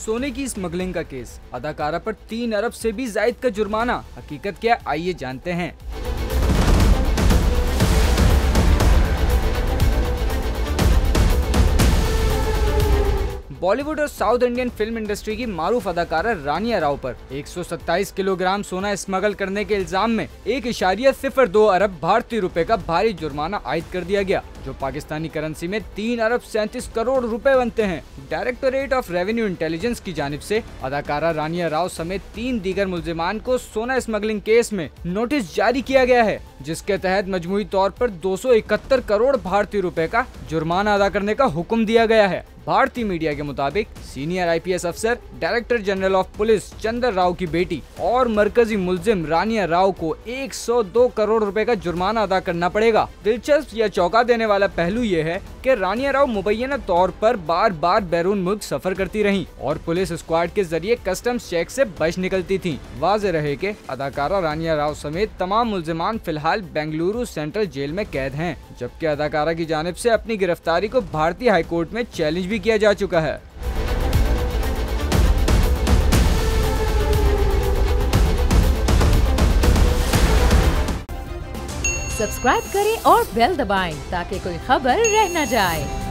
सोने की स्मगलिंग का केस, अदाकारा पर 3 अरब से भी जायद का जुर्माना। हकीकत क्या, आइए जानते हैं। बॉलीवुड और साउथ इंडियन फिल्म इंडस्ट्री की मारूफ अदाकारा रानिया राव पर 127 किलोग्राम सोना स्मगल करने के इल्जाम में 1.02 अरब भारतीय रुपए का भारी जुर्माना आयद कर दिया गया, जो पाकिस्तानी करेंसी में 3 अरब 37 करोड़ रुपए बनते हैं। डायरेक्टोरेट ऑफ रेवेन्यू इंटेलिजेंस की जानिब से अदाकारा रानिया राव समेत 3 दीगर मुल्जिमान को सोना स्मगलिंग केस में नोटिस जारी किया गया है, जिसके तहत मजमूई तौर पर 271 करोड़ भारतीय रुपए का जुर्माना अदा करने का हुक्म दिया गया है। भारतीय मीडिया के मुताबिक सीनियर IPS अफसर, director general of police Chandar Rao की बेटी और मरकजी मुल्जिम रानिया राव को 102 करोड़ रुपए का जुर्माना अदा करना पड़ेगा। दिलचस्प या चौंका देने वाला पहलू ये है कि रानिया राव मुबैना तौर पर बार बार बैरून मुल्क सफर करती रहीं और पुलिस स्क्वाड के जरिए कस्टम्स चेक से बच निकलती थीं। वाज़ेह रहे कि अदाकारा रानिया राव समेत तमाम मुल्जिमान फिलहाल बेंगलुरु सेंट्रल जेल में कैद हैं, जबकि अदाकारा की जानिब से अपनी गिरफ्तारी को भारतीय हाई कोर्ट में चैलेंज भी किया जा चुका है। सब्सक्राइब करें और बेल दबाएं ताकि कोई खबर रह न जाए।